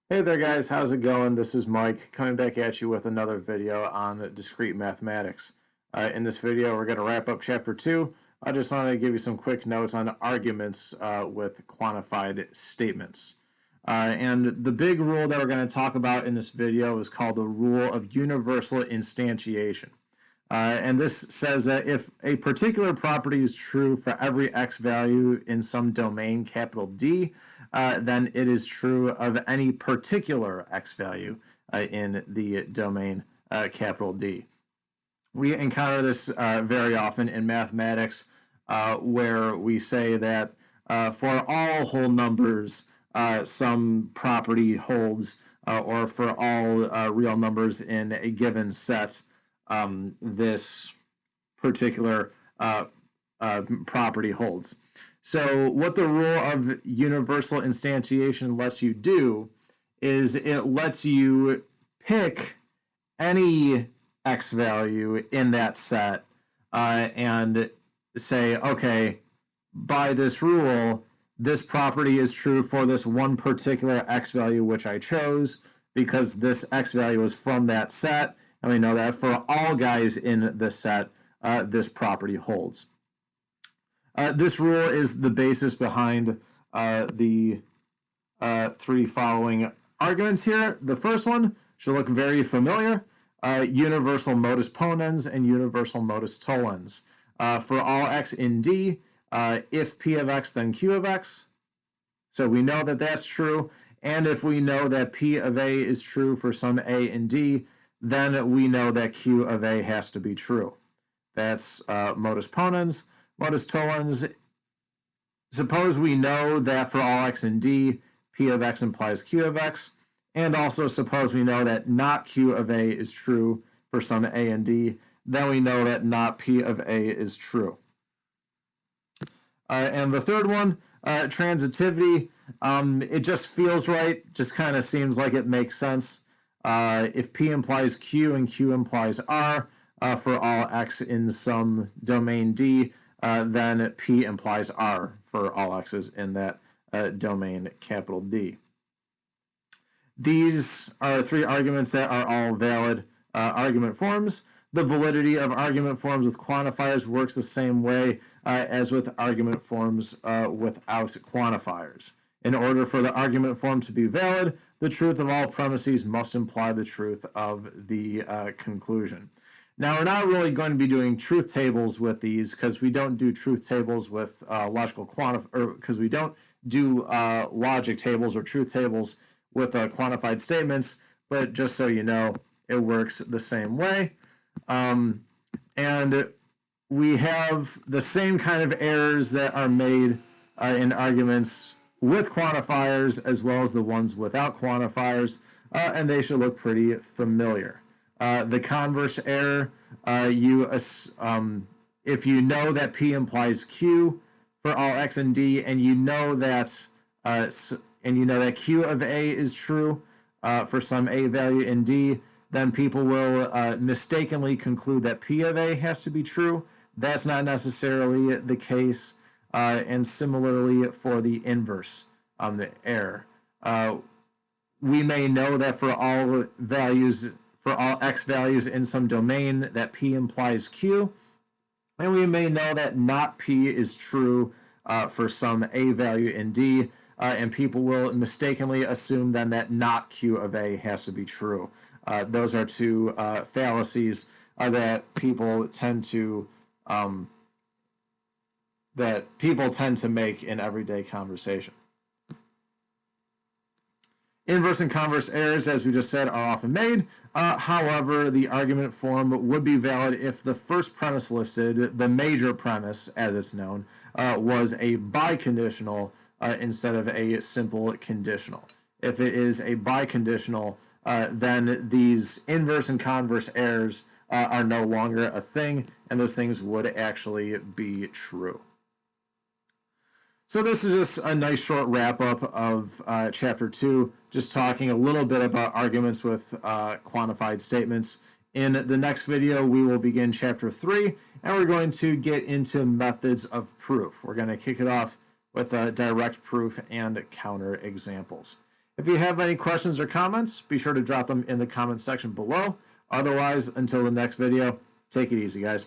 Hey there guys, how's it going? This is Mike coming back at you with another video on discrete mathematics. In this video we're going to wrap up chapter 2. I just wanted to give you some quick notes on arguments with quantified statements. And the big rule that we're going to talk about in this video is called the rule of universal instantiation. And this says that if a particular property is true for every x value in some domain, capital D, then it is true of any particular x value in the domain, capital D. We encounter this very often in mathematics, where we say that for all whole numbers, some property holds, or for all real numbers in a given set, this particular property holds. So what the rule of universal instantiation lets you do is it lets you pick any x value in that set and say, okay, by this rule, this property is true for this one particular x value which I chose because this x value is from that set, and we know that for all guys in the set, this property holds. This rule is the basis behind the three following arguments here. The first one should look very familiar. Universal modus ponens and universal modus tollens. For all x in D, if P of x, then Q of x. So we know that that's true. And if we know that P of A is true for some A in D, then we know that Q of A has to be true. That's modus ponens. Modus tollens, suppose we know that for all x in D, P of x implies Q of x, and also suppose we know that not Q of A is true for some A in D, then we know that not P of A is true. And the third one, transitivity, it just feels right, just kind of seems like it makes sense. If P implies Q and Q implies R for all x in some domain D, then P implies R for all x's in that domain, capital D. These are three arguments that are all valid argument forms. The validity of argument forms with quantifiers works the same way as with argument forms without quantifiers. In order for the argument form to be valid, the truth of all premises must imply the truth of the conclusion. Now, we're not really going to be doing truth tables with these because we don't do truth tables with logical because we don't do logic tables or truth tables with quantified statements, but just so you know, it works the same way. And we have the same kind of errors that are made in arguments with quantifiers as well as the ones without quantifiers, and they should look pretty familiar. The converse error, if you know that P implies Q for all x and D, and you know that Q of A is true for some A value in D, then people will mistakenly conclude that P of A has to be true. That's not necessarily the case, and similarly for the inverse on the error. We may know that for all x values in some domain that P implies Q, and we may know that not P is true for some A value in D, and people will mistakenly assume then that not Q of A has to be true. Those are two fallacies that people tend to make in everyday conversation. Inverse and converse errors, as we just said, are often made. However, the argument form would be valid if the first premise listed, the major premise, as it's known, was a biconditional instead of a simple conditional. If it is a biconditional, then these inverse and converse errors are no longer a thing, and those things would actually be true. So this is just a nice short wrap-up of Chapter 2, just talking a little bit about arguments with quantified statements. In the next video, we will begin Chapter 3, and we're going to get into methods of proof. We're going to kick it off with direct proof and counter examples. If you have any questions or comments, be sure to drop them in the comment section below. Otherwise, until the next video, take it easy, guys.